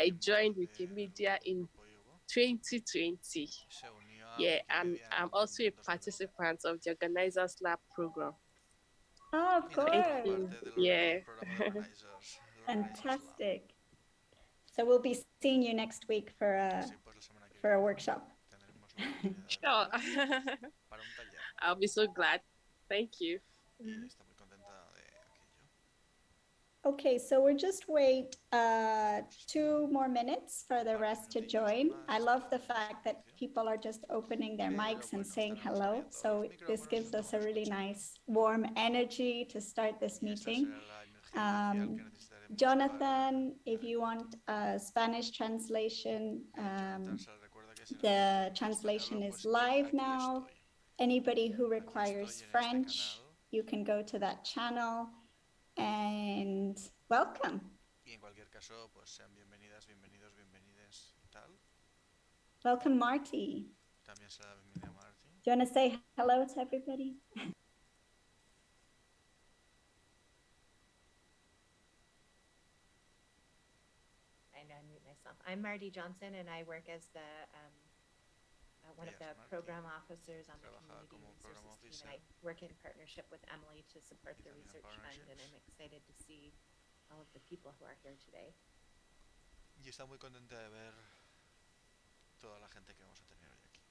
I joined Wikimedia in 2020. Yeah, and I'm also a participant of the Organizers Lab program. Oh, of Thank course. you. Yeah. Fantastic. So we'll be seeing you next week for a workshop. Sure. I'll be so glad. Thank you. Okay, so we'll just wait 2 more minutes for the rest to join. I love the fact that people are just opening their mics and saying hello. So this gives us a really nice warm energy to start this meeting. Jonathan, if you want a Spanish translation, the translation is live now. Anybody who requires French, you can go to that channel. And welcome. Welcome, Marty. Do you want to say hello to everybody? I unmute myself. I'm Marty Johnson, and I work as the one of the program officers on the Community Resources team, and I work in partnership with Emily to support the research fund, and I'm excited to see all of the people who are here today. Y está muy contenta de ver toda la gente que vamos a tener hoy aquí.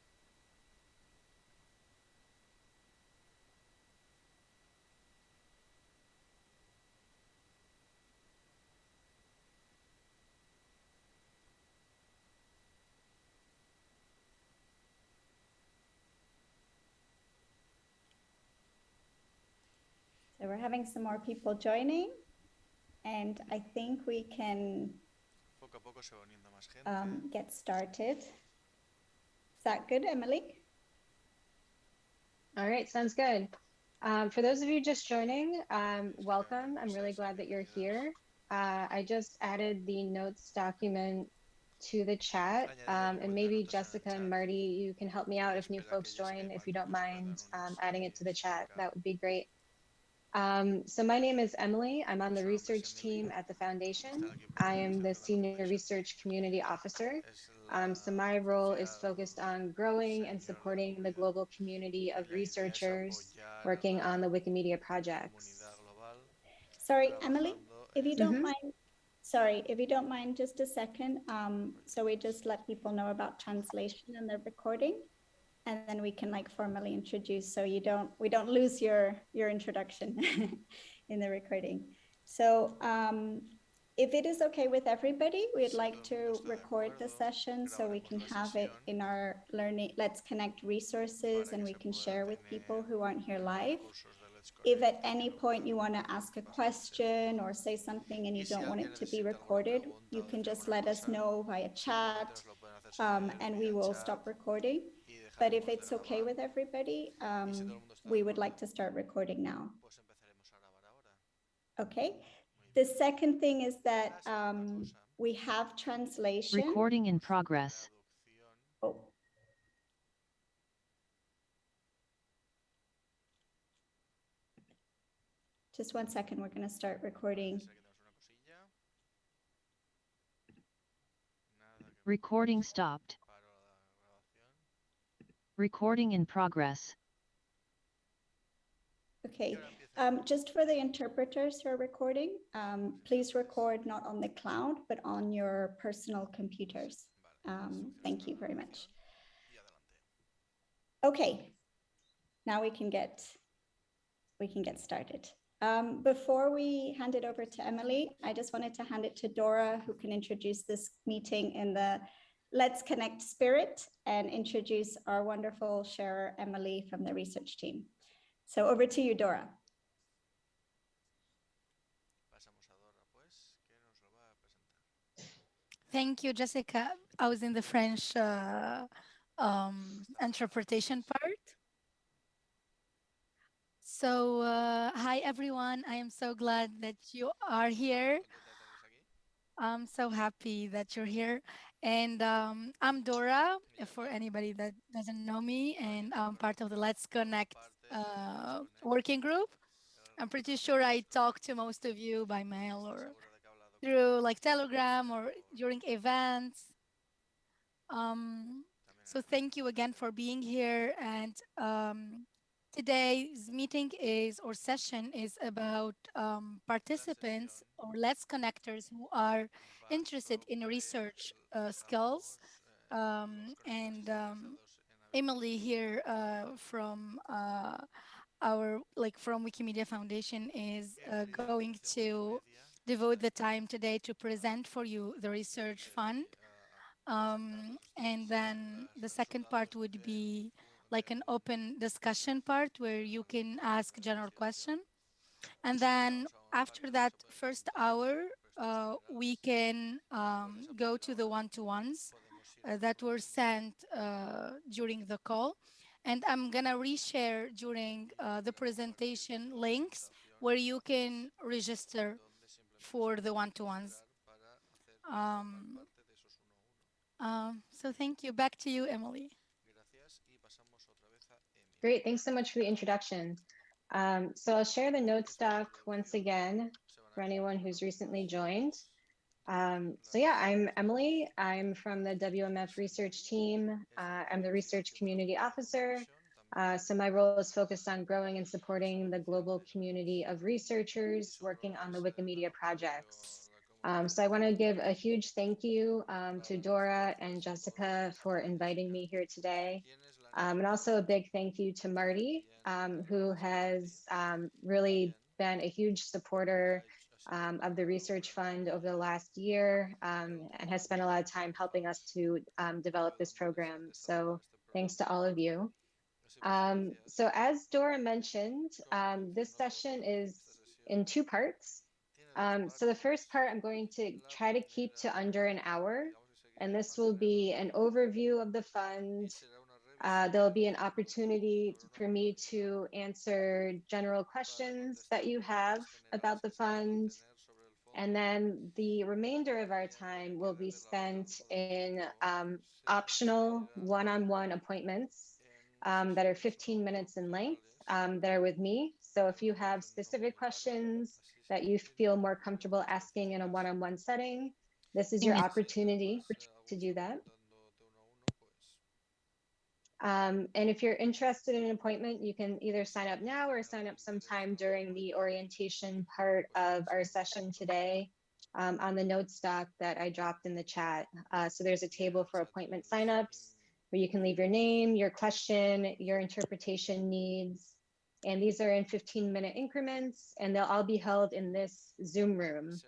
So we're having some more people joining, and I think we can Poco a poco se va uniendo más gente. get started. Is that good, Emily? All right, sounds good. For those of you just joining, welcome. I'm really glad that you're here. I just added the notes document to the chat, and maybe Jessica and Marty, you can help me out if new folks join, if you don't mind adding it to the chat, that would be great. So my name is Emily. I'm on the research team at the foundation. I am the Senior Research Community Officer. So my role is focused on growing and supporting the global community of researchers working on the Wikimedia projects. Sorry, Emily, if you don't mind, sorry, if you don't mind just a second. So we just let people know about translation and the recording, and then we can like formally introduce, so we don't lose your introduction in the recording. So if it is okay with everybody, we'd like to record the session so we can have it in our learning Let's Connect resources, and we can share with people who aren't here live. If at any point you want to ask a question or say something and you don't want it to be recorded, you can just let us know via chat, and we will stop recording. But if it's okay with everybody, we would like to start recording now. Okay. The second thing is that we have translation. Recording in progress. Oh. Just 1 second, we're going to start recording. Recording stopped. Recording in progress. Okay, just for the interpreters who are recording, please record not on the cloud, but on your personal computers. Thank you very much. Okay, now we can get started. Before we hand it over to Emily, I just wanted to hand it to Dora, who can introduce this meeting in the Let's Connect spirit and introduce our wonderful sharer, Emily, from the research team. So over to you, Dora. Thank you, Jessica. I was in the French interpretation part. So, hi, everyone. I am so glad that you are here. I'm so happy that you're here. And I'm Dora, for anybody that doesn't know me, and I'm part of the Let's Connect working group. I'm pretty sure I talked to most of you by mail or through like Telegram or during events. So thank you again for being here. And today's meeting is or session is about participants or let's connectors who are interested in research skills. And Emily here from our like from Wikimedia Foundation is going to devote the time today to present for you the research fund. And then the second part would be like an open discussion part where you can ask general question. And then after that first hour, we can go to the one-to-ones that were sent during the call. And I'm gonna reshare during the presentation links where you can register for the one-to-ones. So thank you. Back to you, Emily. Great, thanks so much for the introduction. So I'll share the notes doc once again for anyone who's recently joined. So yeah, I'm Emily. I'm from the WMF research team. I'm the research community officer. So my role is focused on growing and supporting the global community of researchers working on the Wikimedia projects. So I want to give a huge thank you to Dora and Jessica for inviting me here today. And also a big thank you to Marty, who has really been a huge supporter of the Research Fund over the last year and has spent a lot of time helping us to develop this program. So thanks to all of you. So as Dora mentioned, this session is in two parts. So the first part, I'm going to try to keep to under an hour, and this will be an overview of the fund. There'll be an opportunity for me to answer general questions that you have about the fund. And then the remainder of our time will be spent in optional one-on-one appointments that are 15 minutes in length that are with me. So if you have specific questions that you feel more comfortable asking in a one-on-one setting, this is your opportunity to do that. And if you're interested in an appointment, you can either sign up now or sign up sometime during the orientation part of our session today on the notes doc that I dropped in the chat. So there's a table for appointment signups where you can leave your name, your question, your interpretation needs. And these are in 15-minute increments, and they'll all be held in this Zoom room.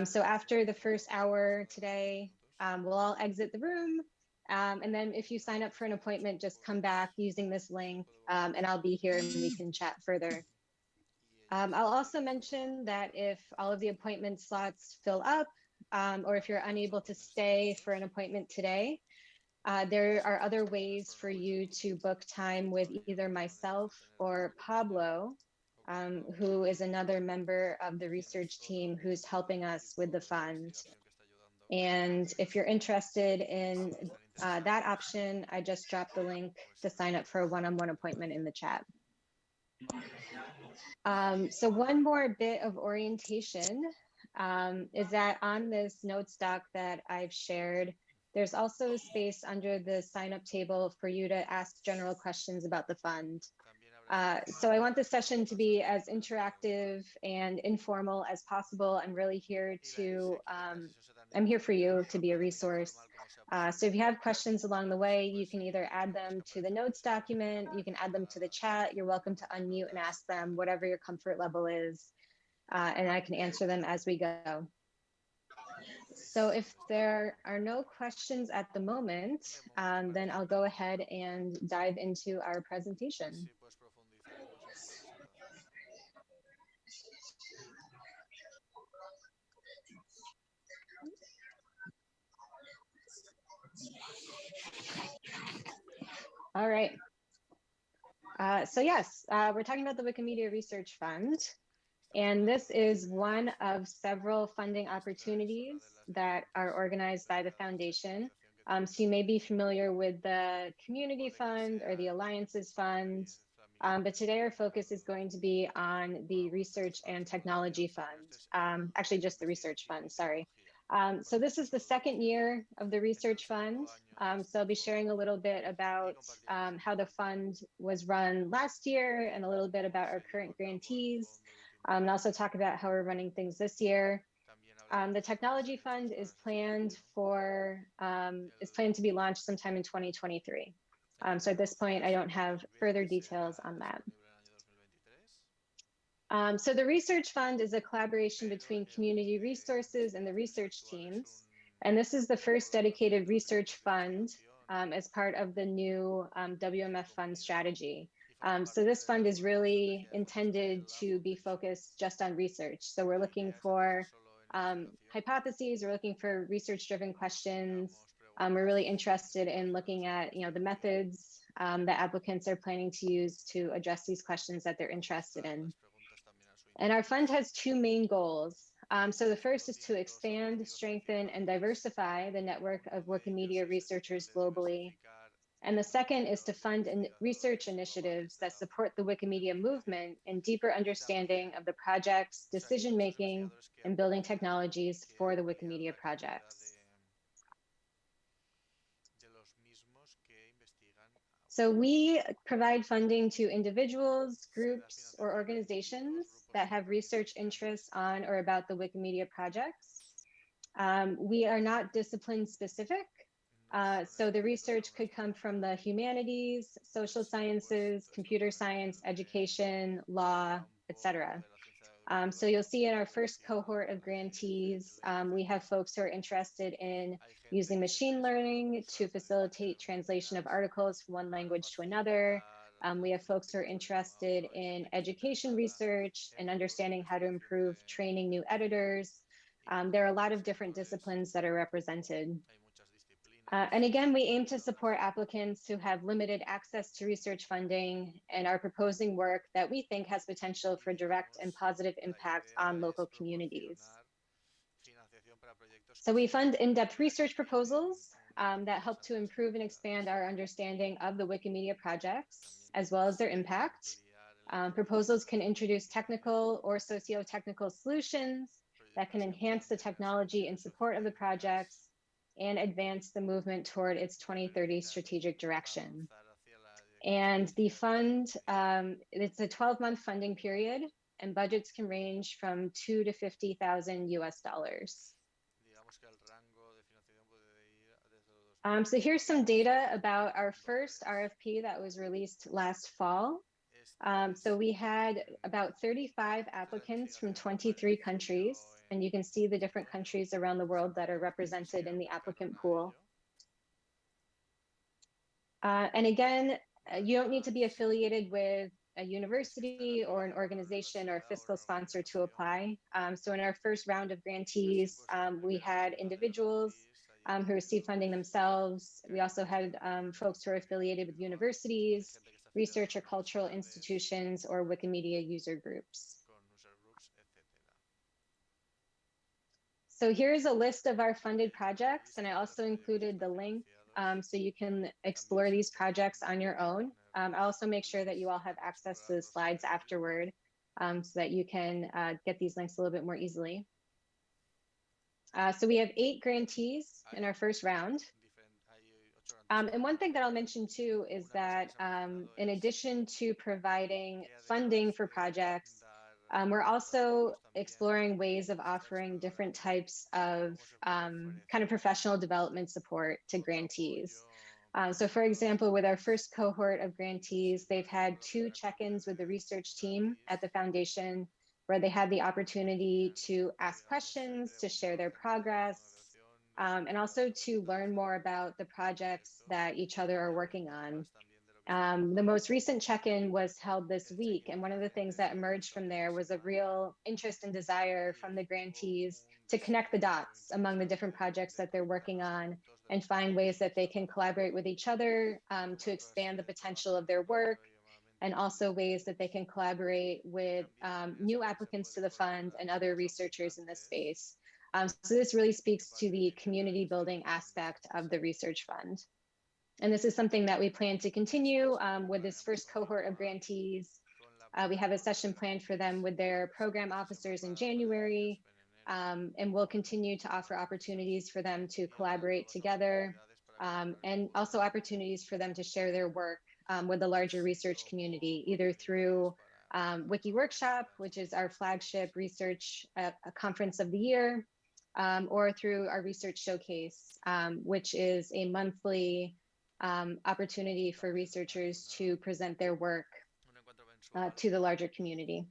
So after the first hour today, we'll all exit the room. And then if you sign up for an appointment, just come back using this link and I'll be here and we can chat further. I'll also mention that if all of the appointment slots fill up or if you're unable to stay for an appointment today, there are other ways for you to book time with either myself or Pablo, who is another member of the research team who's helping us with the fund. And if you're interested in that option, I just dropped the link to sign up for a one-on-one appointment in the chat. So one more bit of orientation is that on this notes doc that I've shared, there's also a space under the sign up table for you to ask general questions about the fund. So I want this session to be as interactive and informal as possible. I'm really here to, I'm here for you to be a resource. So if you have questions along the way, you can either add them to the notes document, you can add them to the chat, you're welcome to unmute and ask them, whatever your comfort level is, and I can answer them as we go. So if there are no questions at the moment, then I'll go ahead and dive into our presentation. All right. So yes, we're talking about the Wikimedia Research Fund. And this is one of several funding opportunities that are organized by the foundation. So you may be familiar with the Community Fund or the Alliances Fund. But today our focus is going to be on the Research and Technology Fund, actually just the Research Fund, sorry. So this is the second year of the Research Fund. So I'll be sharing a little bit about how the fund was run last year and a little bit about our current grantees, and also talk about how we're running things this year. The Technology Fund is planned to be launched sometime in 2023. So at this point, I don't have further details on that. So the Research Fund is a collaboration between community resources and the research teams. And this is the first dedicated research fund as part of the new WMF fund strategy. So this fund is really intended to be focused just on research. So we're looking for hypotheses, we're looking for research-driven questions. We're really interested in looking at the methods that applicants are planning to use to address these questions that they're interested in. And our fund has two main goals. So the first is to expand, strengthen, and diversify the network of Wikimedia researchers globally. And the second is to fund research initiatives that support the Wikimedia movement and deeper understanding of the projects, decision-making, and building technologies for the Wikimedia projects. So we provide funding to individuals, groups, or organizations that have research interests on or about the Wikimedia projects. We are not discipline specific. So the research could come from the humanities, social sciences, computer science, education, law, etc. So you'll see in our first cohort of grantees, we have folks who are interested in using machine learning to facilitate translation of articles from one language to another. We have folks who are interested in education research and understanding how to improve training new editors. There are a lot of different disciplines that are represented. And again, we aim to support applicants who have limited access to research funding and are proposing work that we think has potential for direct and positive impact on local communities. So we fund in-depth research proposals that help to improve and expand our understanding of the Wikimedia projects, as well as their impact. Proposals can introduce technical or socio-technical solutions that can enhance the technology in support of the projects and advance the movement toward its 2030 strategic direction. And the fund, it's a 12-month funding period, and budgets can range from $2,000 to $50,000 US. So here's some data about our first RFP that was released last fall. So we had about 35 applicants from 23 countries, and you can see the different countries around the world that are represented in the applicant pool. And again, you don't need to be affiliated with a university or an organization or a fiscal sponsor to apply. So in our first round of grantees, we had individuals who received funding themselves. We also had folks who are affiliated with universities, research or cultural institutions, or Wikimedia user groups. So here's a list of our funded projects, and I also included the link so you can explore these projects on your own. I'll also make sure that you all have access to the slides afterward so that you can get these links a little bit more easily. So we have 8 grantees in our first round. And one thing that I'll mention too is that in addition to providing funding for projects, we're also exploring ways of offering different types of kind of professional development support to grantees. So for example, with our first cohort of grantees, they've had 2 check-ins with the research team at the foundation where they had the opportunity to ask questions, to share their progress, and also to learn more about the projects that each other are working on. The most recent check-in was held this week, and one of the things that emerged from there was a real interest and desire from the grantees to connect the dots among the different projects that they're working on and find ways that they can collaborate with each other to expand the potential of their work, and also ways that they can collaborate with new applicants to the fund and other researchers in this space. So this really speaks to the community building aspect of the research fund. And this is something that we plan to continue with this first cohort of grantees. We have a session planned for them with their program officers in January, and we'll continue to offer opportunities for them to collaborate together, and also opportunities for them to share their work with the larger research community, either through Wiki Workshop, which is our flagship research conference of the year, or through our research showcase, which is a monthly opportunity for researchers to present their work to the larger community.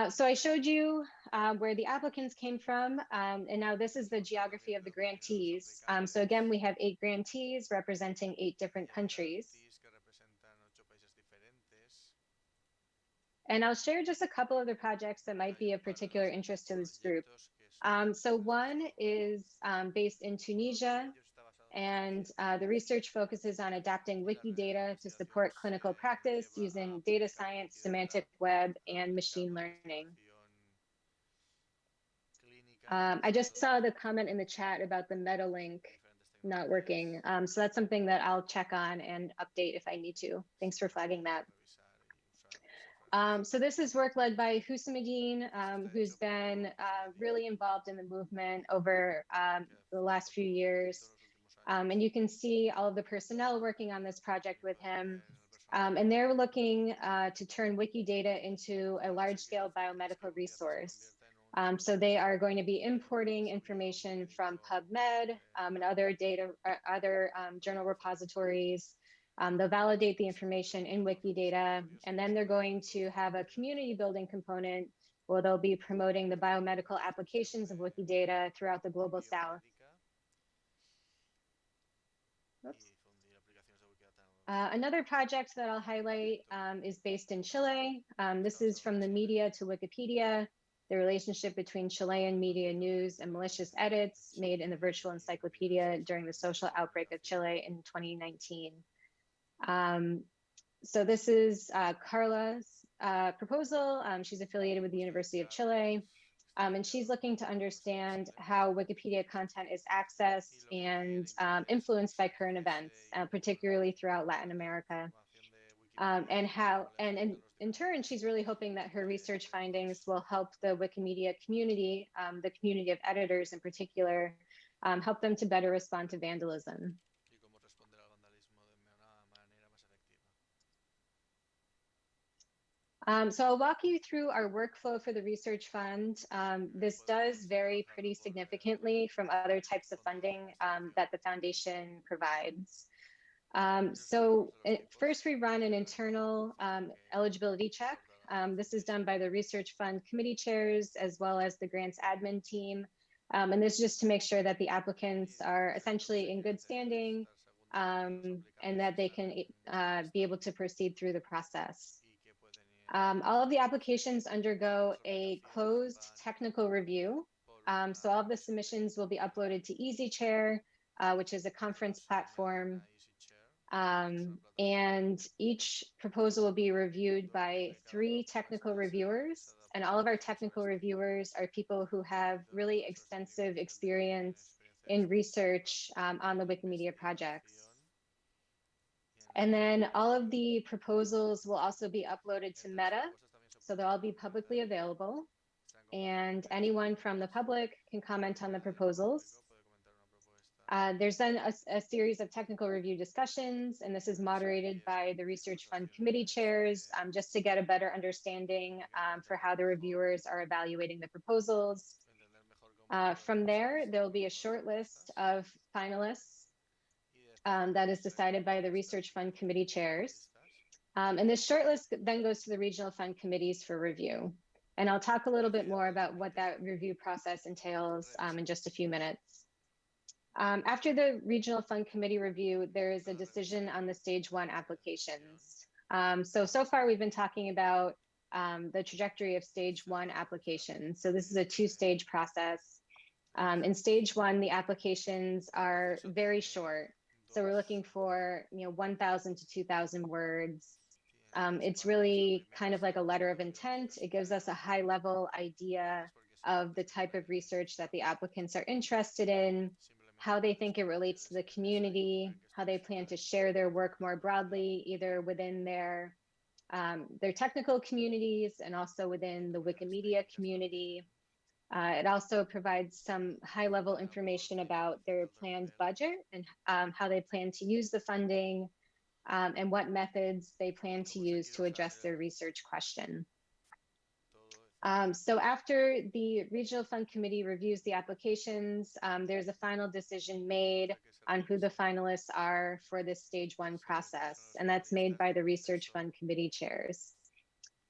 So I showed you where the applicants came from, and now this is the geography of the grantees. So again, we have 8 grantees representing 8 different countries. And I'll share just a couple of the projects that might be of particular interest to this group. So one is based in Tunisia, and the research focuses on adapting Wikidata to support clinical practice using data science, semantic web, and machine learning. I just saw the comment in the chat about the meta link not working. So that's something that I'll check on and update if I need to. Thanks for flagging that. So this is work led by Hussein, who's been really involved in the movement over the last few years. And you can see all of the personnel working on this project with him. And they're looking to turn Wikidata into a large-scale biomedical resource. So they are going to be importing information from PubMed and other journal repositories. They'll validate the information in Wikidata, and then they're going to have a community building component where they'll be promoting the biomedical applications of Wikidata throughout the global South. Oops. Another project that I'll highlight is based in Chile. This is from the media to Wikipedia, the relationship between Chilean media news and malicious edits made in the virtual encyclopedia during the social outbreak of Chile in 2019. So this is Carla's proposal. She's affiliated with the University of Chile, and she's looking to understand how Wikipedia content is accessed and influenced by current events, particularly throughout Latin America. And in turn, she's really hoping that her research findings will help the Wikimedia community, the community of editors in particular, help them to better respond to vandalism. So I'll walk you through our workflow for the research fund. This does vary pretty significantly from other types of funding that the foundation provides. First we run an internal eligibility check. This is done by the research fund committee chairs as well as the grants admin team. And this is just to make sure that the applicants are essentially in good standing and that they can be able to proceed through the process. All of the applications undergo a closed technical review. So all of the submissions will be uploaded to EasyChair, which is a conference platform. And each proposal will be reviewed by 3 technical reviewers. And all of our technical reviewers are people who have really extensive experience in research on the Wikimedia projects. And then all of the proposals will also be uploaded to Meta. So they'll all be publicly available. And anyone from the public can comment on the proposals. There's then a series of technical review discussions, and this is moderated by the Research Fund committee chairs, just to get a better understanding for how the reviewers are evaluating the proposals. From there, there'll be a short list of finalists that is decided by the Research Fund committee chairs. And this short list then goes to the regional fund committees for review. And I'll talk a little bit more about what that review process entails in just a few minutes. After the regional fund committee review, there is a decision on the stage 1 applications. So far we've been talking about the trajectory of stage 1 applications. So this is a 2-stage process. In stage 1, the applications are very short. So we're looking for 1,000 to 2,000 words. It's really kind of like a letter of intent. It gives us a high-level idea of the type of research that the applicants are interested in, how they think it relates to the community, how they plan to share their work more broadly, either within their technical communities and also within the Wikimedia community. It also provides some high-level information about their planned budget and how they plan to use the funding, and what methods they plan to use to address their research question. So after the Regional Fund Committee reviews the applications, there's a final decision made on who the finalists are for this stage 1 process, and that's made by the Research Fund Committee chairs.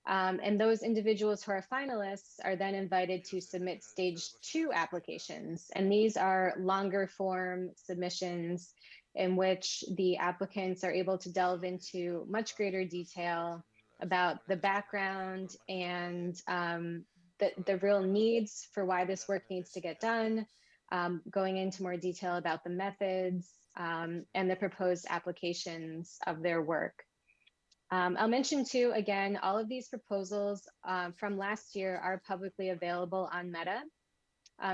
And those individuals who are finalists are then invited to submit stage 2 applications. And these are longer form submissions in which the applicants are able to delve into much greater detail about the background and the real needs for why this work needs to get done, going into more detail about the methods and the proposed applications of their work. I'll mention too, again, all of these proposals from last year are publicly available on Meta.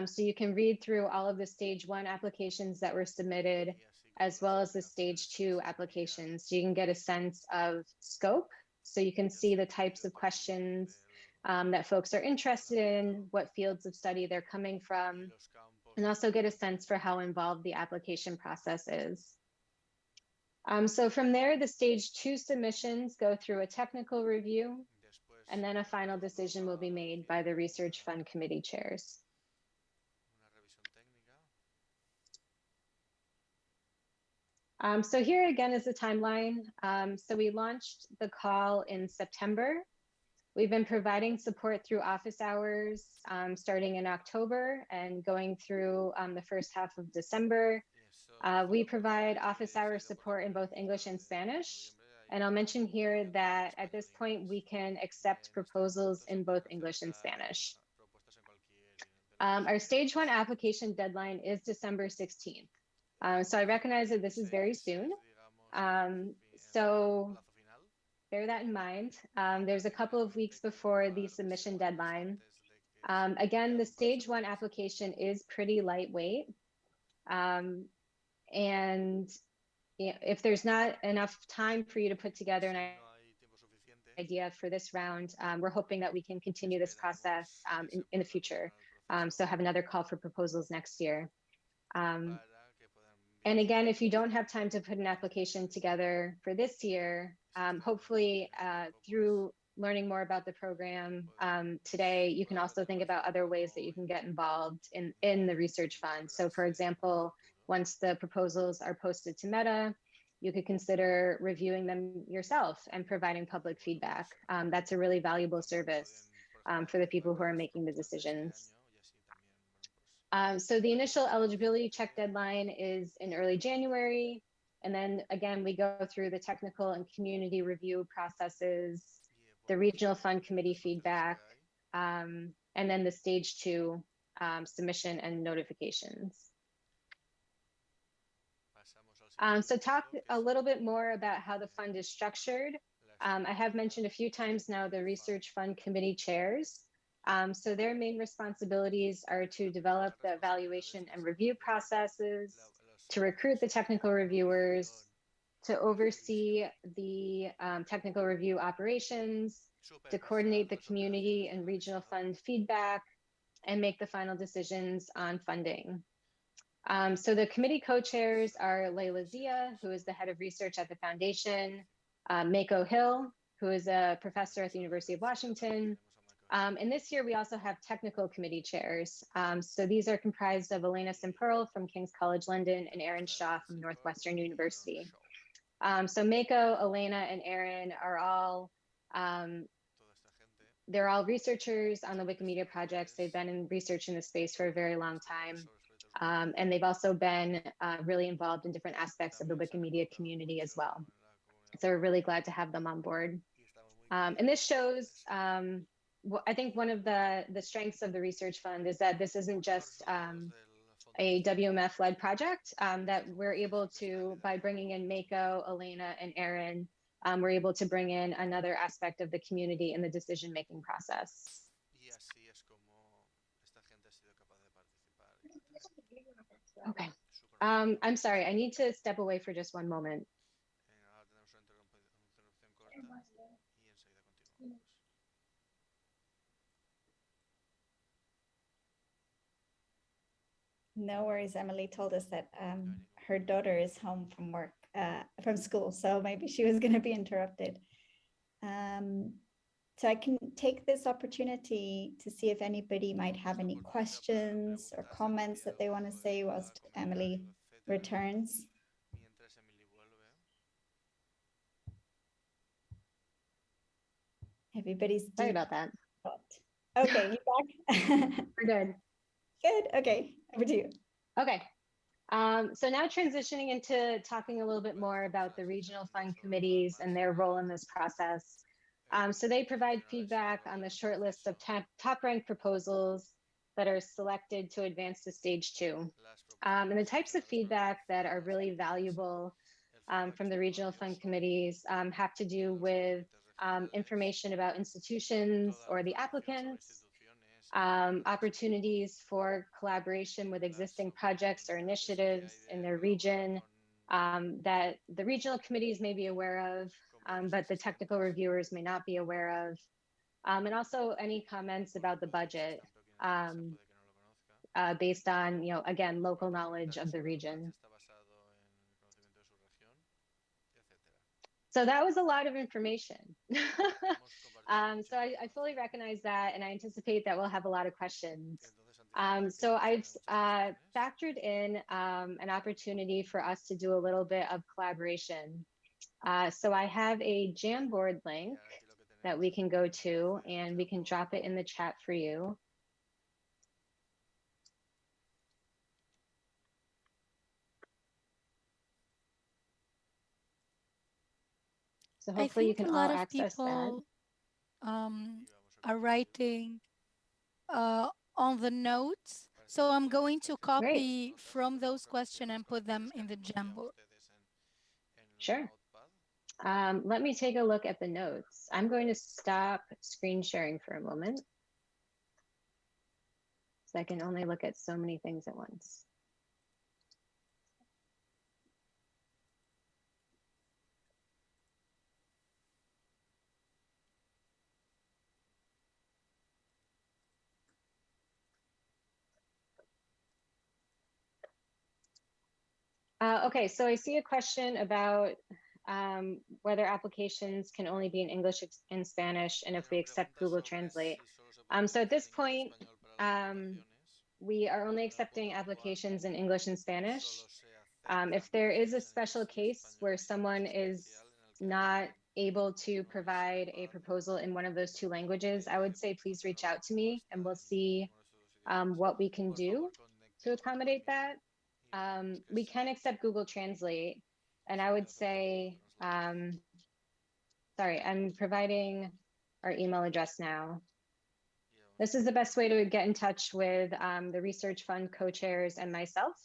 So you can read through all of the stage 1 applications that were submitted, as well as the stage 2 applications. So you can get a sense of scope. So you can see the types of questions that folks are interested in, what fields of study they're coming from, and also get a sense for how involved the application process is. So from there, the stage 2 submissions go through a technical review, and then a final decision will be made by the Research Fund Committee chairs. So here again is the timeline. So we launched the call in September. We've been providing support through office hours starting in October and going through the first half of December. We provide office hour support in both English and Spanish. And I'll mention here that at this point, we can accept proposals in both English and Spanish. Our stage 1 application deadline is December 16th. So I recognize that this is very soon. So bear that in mind. There's a couple of weeks before the submission deadline. Again, the stage 1 application is pretty lightweight. And if there's not enough time for you to put together an idea for this round, we're hoping that we can continue this process in the future. So have another call for proposals next year. And again, if you don't have time to put an application together for this year, hopefully through learning more about the program today, you can also think about other ways that you can get involved in the research fund. So for example, once the proposals are posted to Meta, you could consider reviewing them yourself and providing public feedback. That's a really valuable service for the people who are making the decisions. So the initial eligibility check deadline is in early January. And then again, we go through the technical and community review processes, the regional fund committee feedback, and then the stage 2 submission and notifications. So talk a little bit more about how the fund is structured. I have mentioned a few times now the Research Fund Committee chairs. So their main responsibilities are to develop the evaluation and review processes, to recruit the technical reviewers, to oversee the technical review operations, to coordinate the community and regional fund feedback, and make the final decisions on funding. So the committee co-chairs are Leila Zia, who is the head of research at the foundation, Mako Hill, who is a professor at the University of Washington. And this year we also have technical committee chairs. So these are comprised of Elena Simperl from King's College London and Aaron Shaw from Northwestern University. So Mako, Elena, and Aaron are all they're all researchers on the Wikimedia projects. They've been in research in the space for a very long time. And they've also been really involved in different aspects of the Wikimedia community as well. So we're really glad to have them on board. And this shows, I think one of the strengths of the Research Fund is that this isn't just a WMF-led project, that we're able to, by bringing in Mako, Elena, and Aaron, we're able to bring in another aspect of the community in the decision-making process. Okay. I'm sorry, I need to step away for just one moment. No worries. Emily told us that her daughter is home from work, from school, so maybe she was going to be interrupted. So I can take this opportunity to see if anybody might have any questions or comments that they want to say whilst Emily returns. Everybody's sorry about that. Okay, you back? We're good. Good. Okay, over to you. Okay. So now transitioning into talking a little bit more about the regional fund committees and their role in this process. So they provide feedback on the short list of top ranked proposals that are selected to advance to stage 2. And the types of feedback that are really valuable from the regional fund committees have to do with information about institutions or the applicants, opportunities for collaboration with existing projects or initiatives in their region that the regional committees may be aware of, but the technical reviewers may not be aware of. And also any comments about the budget based on, again, local knowledge of the region. So that was a lot of information. So I fully recognize that, and I anticipate that we'll have a lot of questions. So I've factored in an opportunity for us to do a little bit of collaboration. So I have a Jamboard link that we can go to, and we can drop it in the chat for you. So hopefully you can all access that. I think a lot of people are writing on the notes. So I'm going to copy from those questions and put them in the Jamboard. Sure. Let me take a look at the notes. I'm going to stop screen sharing for a moment, so I can only look at so many things at once. Okay, so I see a question about whether applications can only be in English and Spanish, and if we accept Google Translate. So at this point, we are only accepting applications in English and Spanish. If there is a special case where someone is not able to provide a proposal in one of those 2 languages, I would say please reach out to me and we'll see what we can do to accommodate that. We can accept Google Translate, and I would say, sorry, I'm providing our email address now. This is the best way to get in touch with the Research Fund co-chairs and myself.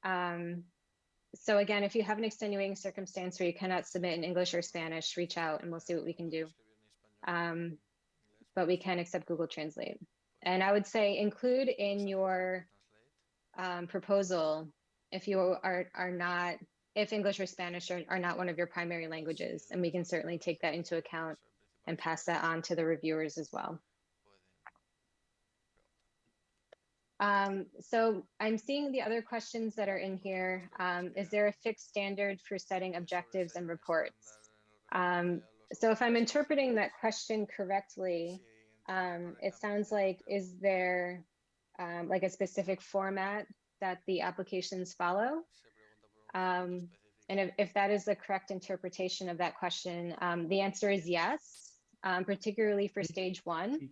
So again, if you have an extenuating circumstance where you cannot submit in English or Spanish, reach out and we'll see what we can do. But we can accept Google Translate. And I would say include in your proposal if you are not, if English or Spanish are not one of your primary languages, and we can certainly take that into account and pass that on to the reviewers as well. So I'm seeing the other questions that are in here. Is there a fixed standard for setting objectives and reports? So if I'm interpreting that question correctly, it sounds like, is there like a specific format that the applications follow? And if that is the correct interpretation of that question, the answer is yes, particularly for stage 1.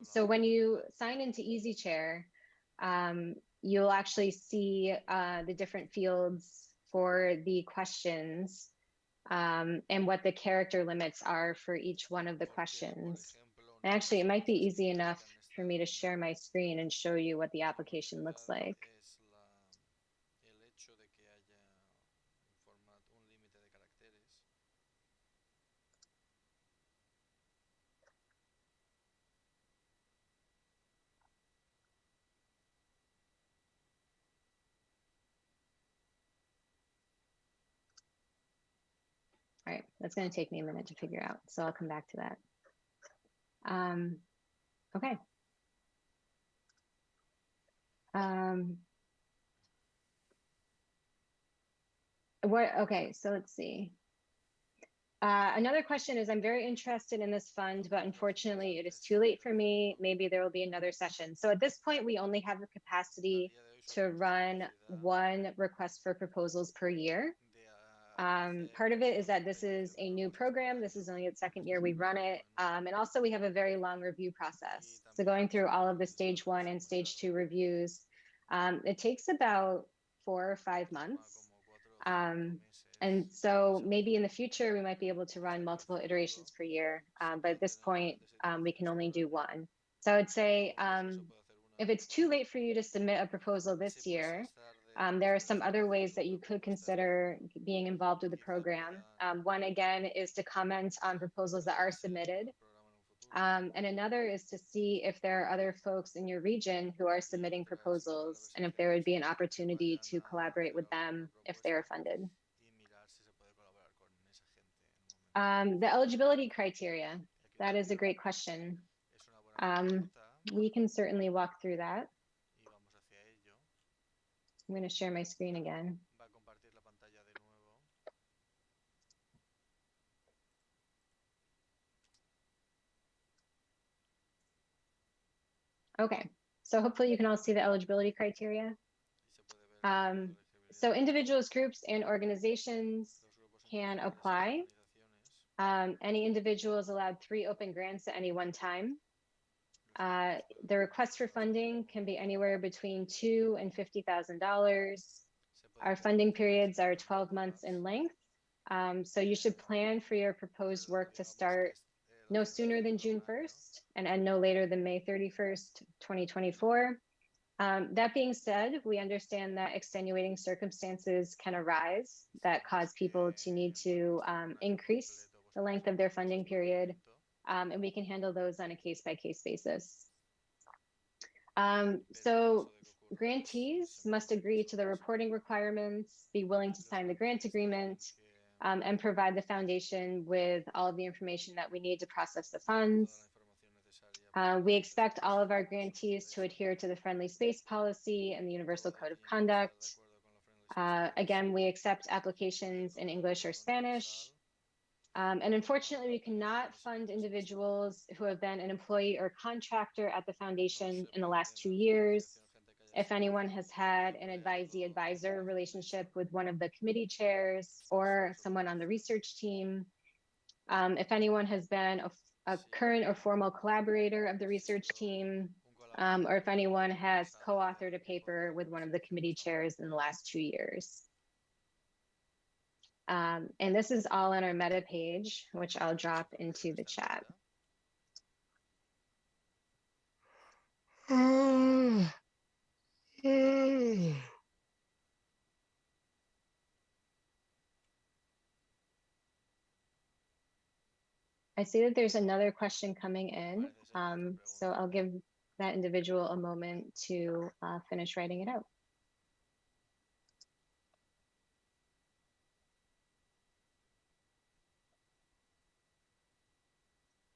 So when you sign into EasyChair, you'll actually see the different fields for the questions and what the character limits are for each one of the questions. And actually, it might be easy enough for me to share my screen and show you what the application looks like. That's going to take me a minute to figure out, so I'll come back to that. Okay. Okay, so let's see. Another question is, I'm very interested in this fund, but unfortunately it is too late for me. Maybe there will be another session. So at this point, we only have the capacity to run one request for proposals per year. Part of it is that this is a new program. This is only its second year we run it. And also we have a very long review process. So going through all of the stage 1 and stage 2 reviews, it takes about 4 or 5 months. And so maybe in the future, we might be able to run multiple iterations per year. But at this point, we can only do one. So I would say, if it's too late for you to submit a proposal this year, there are some other ways that you could consider being involved with the program. One, again, is to comment on proposals that are submitted. And another is to see if there are other folks in your region who are submitting proposals and if there would be an opportunity to collaborate with them if they are funded. The eligibility criteria, that is a great question. We can certainly walk through that. I'm going to share my screen again. Okay, so hopefully you can all see the eligibility criteria. So individuals, groups, and organizations can apply. Any individual is allowed 3 open grants at any one time. The request for funding can be anywhere between $2,000 and $50,000. Our funding periods are 12 months in length. So you should plan for your proposed work to start no sooner than June 1st and end no later than May 31st, 2024. That being said, we understand that extenuating circumstances can arise that cause people to need to increase the length of their funding period, and we can handle those on a case-by-case basis. So grantees must agree to the reporting requirements, be willing to sign the grant agreement, and provide the foundation with all of the information that we need to process the funds. We expect all of our grantees to adhere to the friendly space policy and the Universal Code of Conduct. Again, we accept applications in English or Spanish. And unfortunately, we cannot fund individuals who have been an employee or contractor at the foundation in the last 2 years. If anyone has had an advisee-advisor relationship with one of the committee chairs or someone on the research team, if anyone has been a current or formal collaborator of the research team, or if anyone has co-authored a paper with one of the committee chairs in the last 2 years. And this is all on our meta page, which I'll drop into the chat. I see that there's another question coming in, so I'll give that individual a moment to finish writing it out.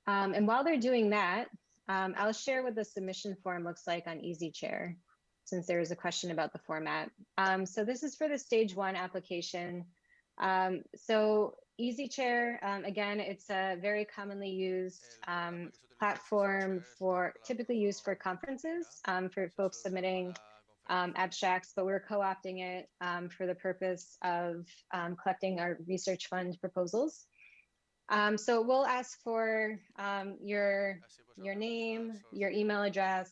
And while they're doing that, I'll share what the submission form looks like on EasyChair, since there is a question about the format. So this is for the stage 1 application. So EasyChair, again, it's a very commonly used platform typically used for conferences, for folks submitting abstracts, but we're co-opting it for the purpose of collecting our research fund proposals. So we'll ask for your name, your email address,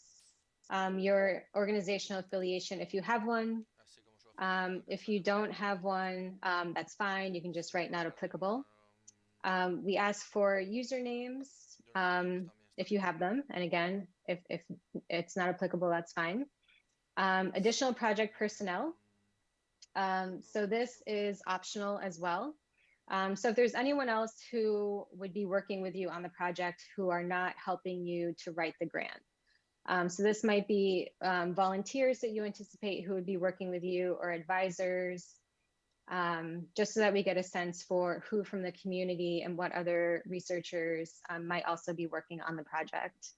your organizational affiliation if you have one. If you don't have one, that's fine. You can just write not applicable. We ask for usernames if you have them. And again, if it's not applicable, that's fine. Additional project personnel. So this is optional as well. So if there's anyone else who would be working with you on the project who are not helping you to write the grant. So this might be volunteers that you anticipate who would be working with you, or advisors. just so that we get a sense for who from the community and what other researchers might also be working on the project.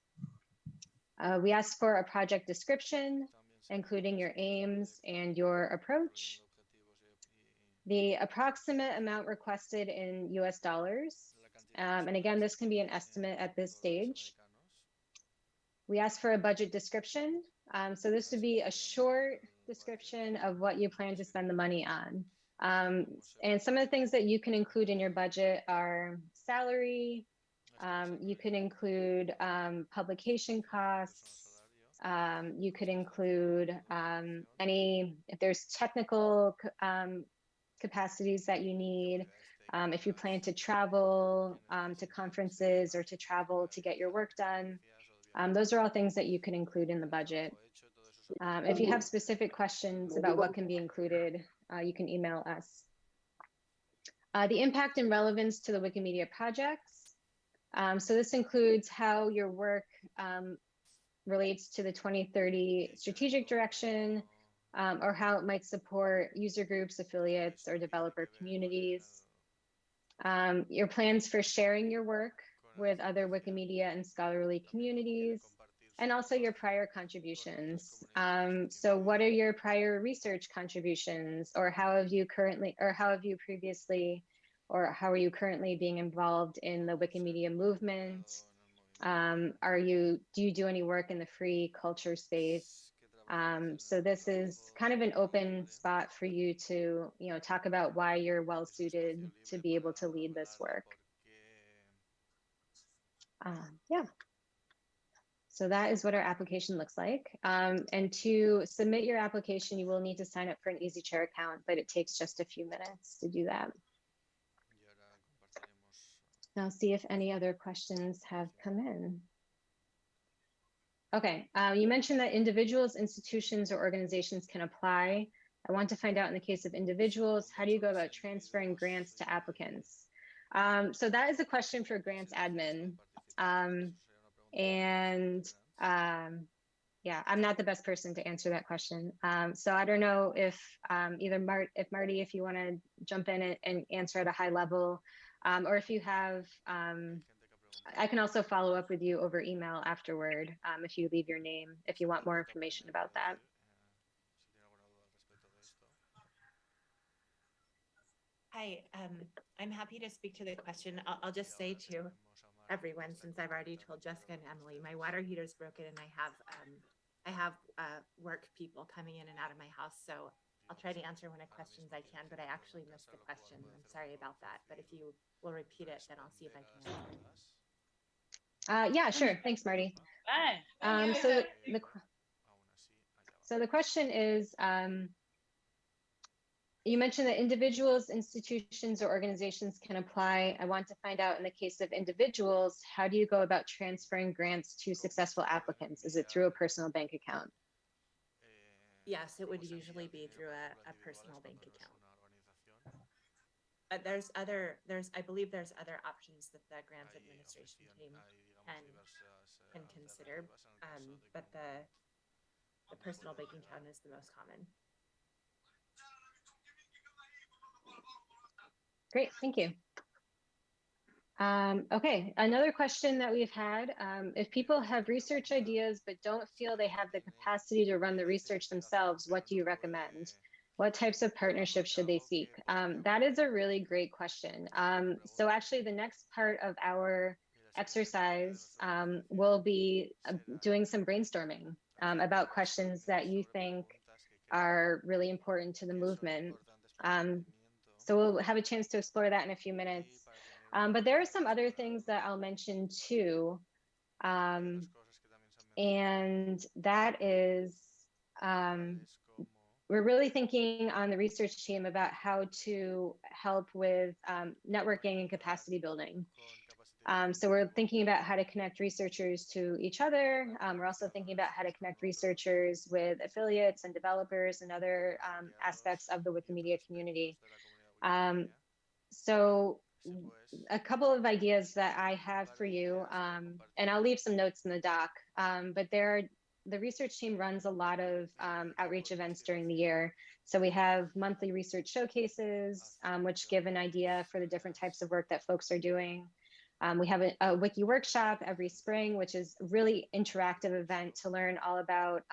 We asked for a project description, including your aims and your approach. The approximate amount requested in US dollars. And again, this can be an estimate at this stage. We asked for a budget description. So this would be a short description of what you plan to spend the money on. And some of the things that you can include in your budget are salary. You could include publication costs. You could include if there's technical capacities that you need. If you plan to travel to conferences or to travel to get your work done. Those are all things that you can include in the budget. If you have specific questions about what can be included, you can email us. The impact and relevance to the Wikimedia projects. So this includes how your work relates to the 2030 strategic direction, or how it might support user groups, affiliates, or developer communities. Your plans for sharing your work with other Wikimedia and scholarly communities, and also your prior contributions. So what are your prior research contributions, or how have you previously, or how are you currently being involved in the Wikimedia movement? Do you do any work in the free culture space? So this is kind of an open spot for you to, talk about why you're well suited to be able to lead this work. Yeah. So that is what our application looks like. And to submit your application, you will need to sign up for an EasyChair account, but it takes just a few minutes to do that. Now see if any other questions have come in. Okay, you mentioned that individuals, institutions, or organizations can apply. I want to find out in the case of individuals, how do you go about transferring grants to applicants? So that is a question for grants admin. Yeah, I'm not the best person to answer that question. So I don't know if Marty, if you want to jump in and answer at a high level, or if you have, I can also follow up with you over email afterward if you leave your name, if you want more information about that. Hi, I'm happy to speak to the question. I'll just say to everyone, since I've already told Jessica and Emily, my water heater's broken and I have work people coming in and out of my house. So I'll try to answer one of the questions I can, but I actually missed the question. I'm sorry about that. But if you will repeat it, then I'll see if I can answer it. Yeah, sure. Thanks, Marty. So the question is, you mentioned that individuals, institutions, or organizations can apply. I want to find out, in the case of individuals, how do you go about transferring grants to successful applicants? Is it through a personal bank account? Yes, it would usually be through a personal bank account. But I believe there's other options that the grant administration team can consider, but the personal bank account is the most common. Great, thank you. Okay, another question that we've had, if people have research ideas but don't feel they have the capacity to run the research themselves, what do you recommend? What types of partnerships should they seek? That is a really great question. So actually the next part of our exercise will be doing some brainstorming about questions that you think are really important to the movement. So we'll have a chance to explore that in a few minutes. But there are some other things that I'll mention too. And that is, we're really thinking on the research team about how to help with networking and capacity building. So we're thinking about how to connect researchers to each other. We're also thinking about how to connect researchers with affiliates and developers and other aspects of the Wikimedia community. So a couple of ideas that I have for you, and I'll leave some notes in the doc, but there are the research team runs a lot of outreach events during the year. So we have monthly research showcases, which give an idea for the different types of work that folks are doing. We have a wiki workshop every spring, which is a really interactive event to learn all about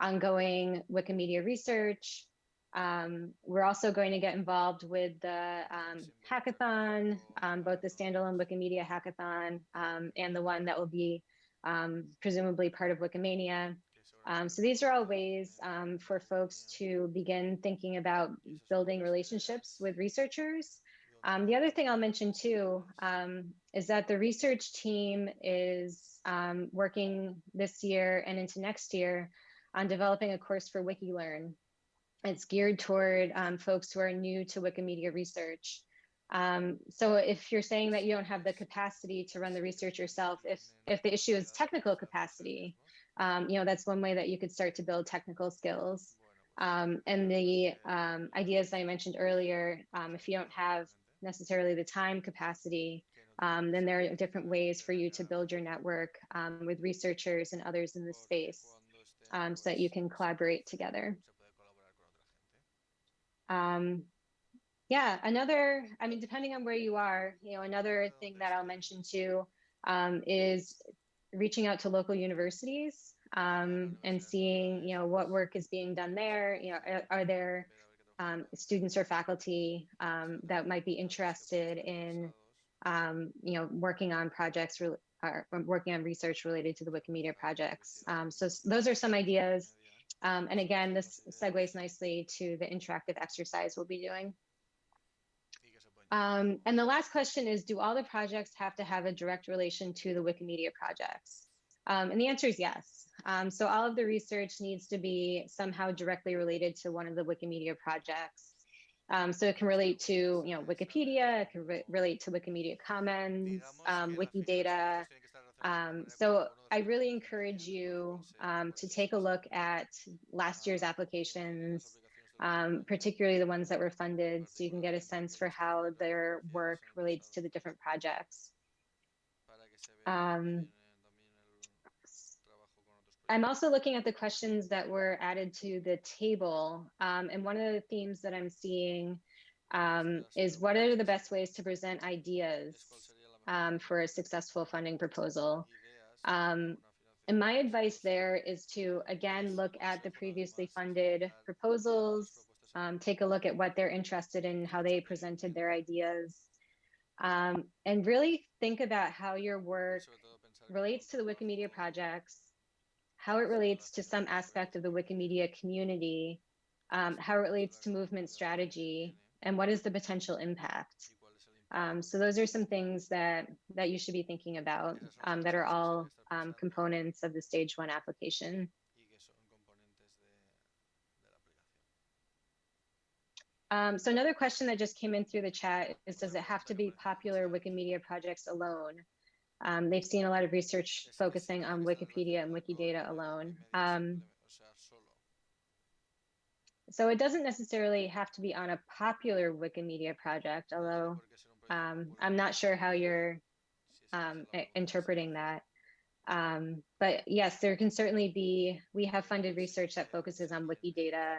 ongoing Wikimedia research. We're also going to get involved with the hackathon, both the standalone Wikimedia hackathon and the one that will be presumably part of Wikimania. So these are all ways for folks to begin thinking about building relationships with researchers. The other thing I'll mention too is that the research team is working this year and into next year on developing a course for WikiLearn. It's geared toward folks who are new to Wikimedia research. So if you're saying that you don't have the capacity to run the research yourself, if the issue is technical capacity, that's one way that you could start to build technical skills. And the ideas that I mentioned earlier, if you don't have necessarily the time capacity, then there are different ways for you to build your network with researchers and others in the space so that you can collaborate together. Yeah, depending on where you are, another thing that I'll mention too is reaching out to local universities and seeing, what work is being done there. Are there students or faculty that might be interested in, working on projects or working on research related to the Wikimedia projects. So those are some ideas. And again, this segues nicely to the interactive exercise we'll be doing. And the last question is, do all the projects have to have a direct relation to the Wikimedia projects? And the answer is yes. So all of the research needs to be somehow directly related to one of the Wikimedia projects. So it can relate to, Wikipedia, it can relate to Wikimedia Commons, Wikidata. So I really encourage you to take a look at last year's applications, particularly the ones that were funded, so you can get a sense for how their work relates to the different projects. I'm also looking at the questions that were added to the table. And one of the themes that I'm seeing is, what are the best ways to present ideas for a successful funding proposal? And my advice there is to, again, look at the previously funded proposals, take a look at what they're interested in, how they presented their ideas, and really think about how your work relates to the Wikimedia projects, how it relates to some aspect of the Wikimedia community, how it relates to movement strategy, and what is the potential impact. So those are some things that you should be thinking about that are all components of the stage 1 application. So another question that just came in through the chat is, does it have to be popular Wikimedia projects alone? They've seen a lot of research focusing on Wikipedia and Wikidata alone. So it doesn't necessarily have to be on a popular Wikimedia project, although I'm not sure how you're interpreting that. But yes, there can certainly be, we have funded research that focuses on Wikidata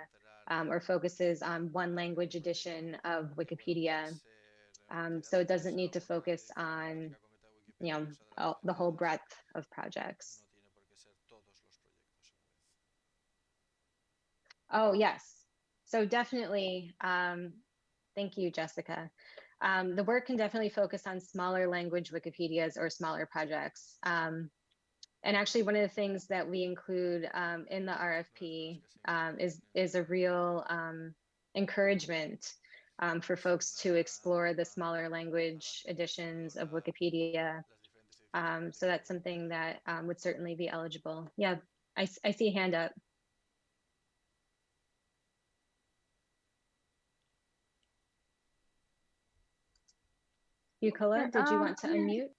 or focuses on one language edition of Wikipedia. So it doesn't need to focus on, the whole breadth of projects. Oh, yes. So definitely, thank you, Jessica. The work can definitely focus on smaller language Wikipedias or smaller projects. And actually, one of the things that we include in the RFP is a real encouragement for folks to explore the smaller language editions of Wikipedia. So that's something that would certainly be eligible. Yeah, I see a hand up. Bukola, did you want to unmute?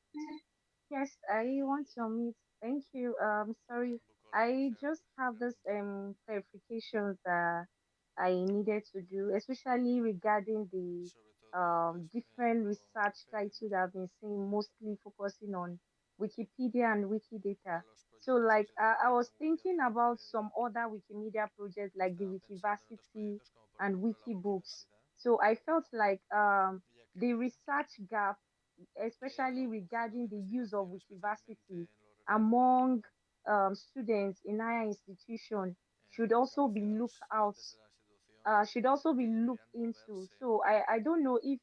Yes, I want to unmute. Thank you. Sorry, I just have this clarifications that I needed to do, especially regarding the different research titles that I've been seeing, mostly focusing on Wikipedia and Wikidata. So like I was thinking about some other Wikimedia projects like the Wikiversity and Wikibooks. So I felt like the research gap, especially regarding the use of Wikiversity among students in higher institutions, should also be looked out, should also be looked into. So I don't know if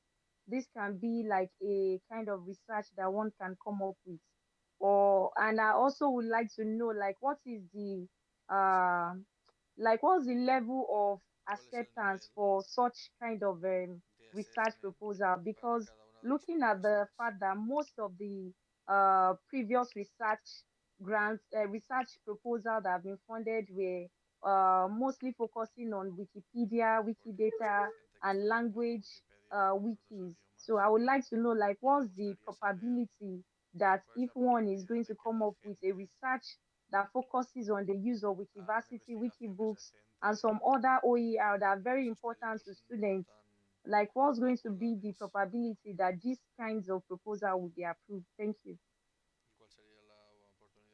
this can be like a kind of research that one can come up with. Or and I also would like to know like what is the uh like what's the level of acceptance for such kind of research proposal, because looking at the fact that most of the previous research grants, research proposal that have been funded were mostly focusing on Wikipedia, Wikidata, and language wikis. So I would like to know like what's the probability that if one is going to come up with a research that focuses on the use of Wikiversity, Wikibooks, and some other OER that are very important to students, like what's going to be the probability that these kinds of proposal will be approved? Thank you.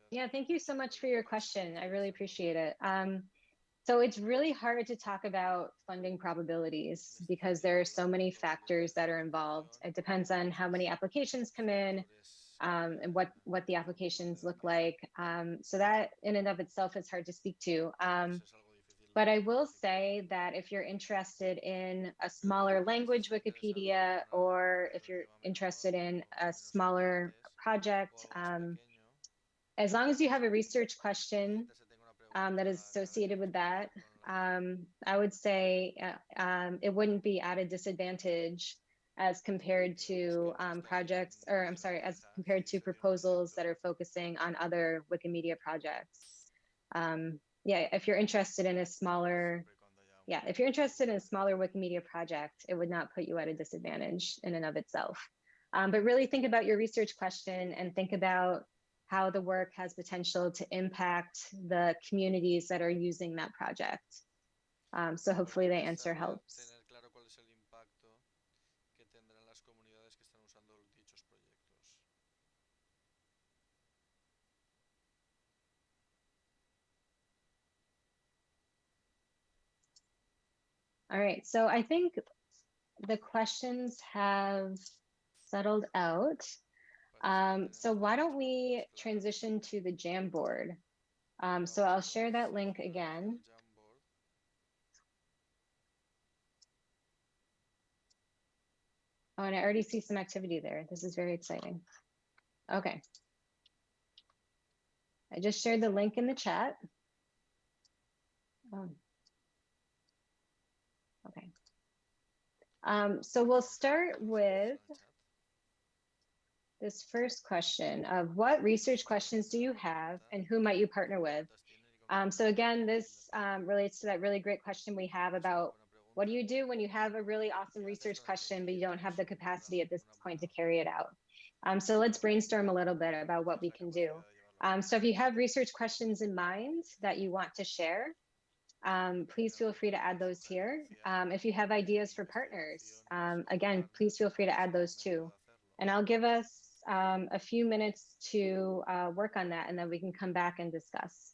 Yeah, thank you so much for your question. I really appreciate it. So it's really hard to talk about funding probabilities because there are so many factors that are involved. It depends on how many applications come in, and what the applications look like. So that in and of itself is hard to speak to. But I will say that if you're interested in a smaller language Wikipedia, or if you're interested in a smaller project, as long as you have a research question that is associated with that, I would say it wouldn't be at a disadvantage as compared to projects, or I'm sorry, as compared to proposals that are focusing on other Wikimedia projects. Yeah, if you're interested in a smaller, if you're interested in a smaller Wikimedia project, it would not put you at a disadvantage in and of itself. But really think about your research question and think about how the work has potential to impact the communities that are using that project. So hopefully the answer helps. All right, so I think the questions have settled out. So why don't we transition to the Jamboard? So I'll share that link again. Oh, and I already see some activity there. This is very exciting. Okay. I just shared the link in the chat. Okay. So we'll start with this first question of what research questions do you have and who might you partner with? So again, this relates to that really great question we have about what do you do when you have a really awesome research question, but you don't have the capacity at this point to carry it out? So let's brainstorm a little bit about what we can do. So if you have research questions in mind that you want to share, please feel free to add those here. If you have ideas for partners, again, please feel free to add those too. And I'll give us a few minutes to work on that, and then we can come back and discuss.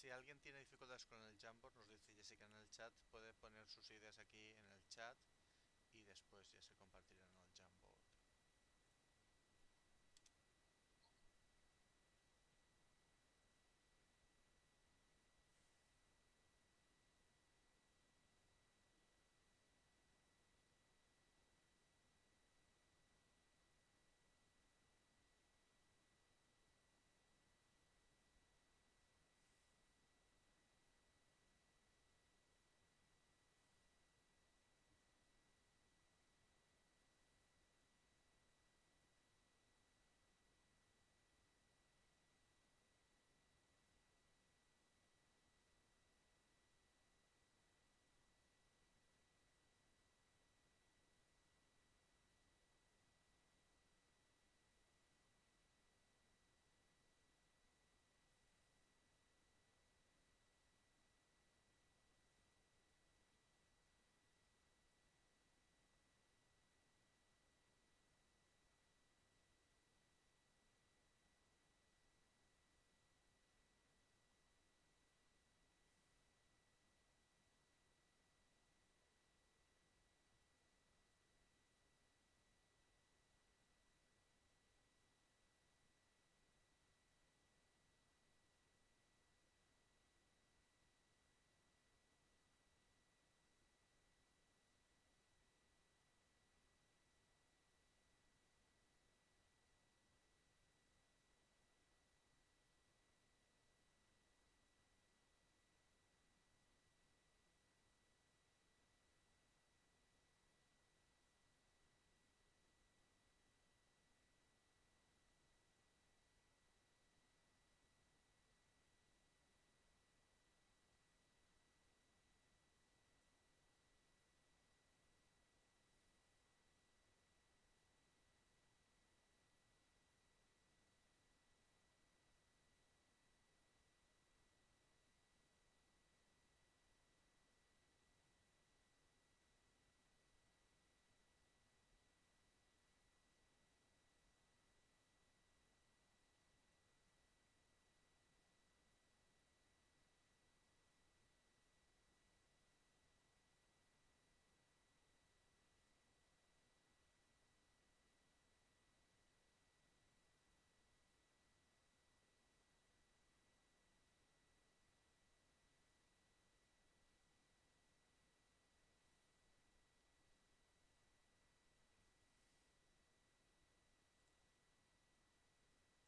Si alguien tiene dificultades con el Jamboard, nos dice Jessica en el chat, puede poner sus ideas aquí en el chat y después ya se compartirán en el Jamboard.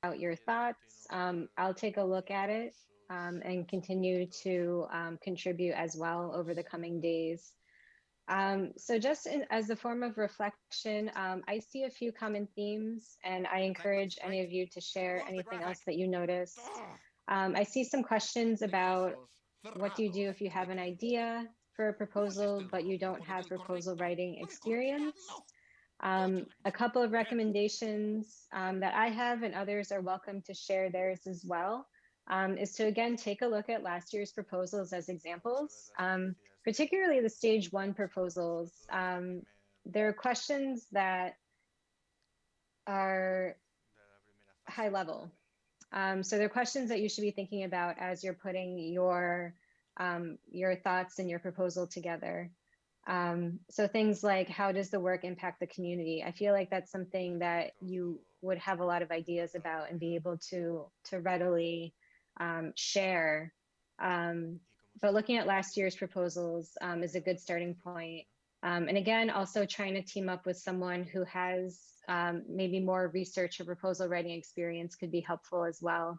Out your thoughts. I'll take a look at it and continue to contribute as well over the coming days. So just as a form of reflection, I see a few common themes, and I encourage any of you to share anything else that you notice. I see some questions about what do you do if you have an idea for a proposal, but you don't have proposal writing experience. A couple of recommendations that I have, and others are welcome to share theirs as well, is to again take a look at last year's proposals as examples, particularly the stage 1 proposals. There are questions that are high level. So they're questions that you should be thinking about as you're putting your thoughts and your proposal together. So things like, how does the work impact the community? I feel like that's something that you would have a lot of ideas about and be able to readily share. But looking at last year's proposals is a good starting point. And again, also trying to team up with someone who has maybe more research or proposal writing experience could be helpful as well.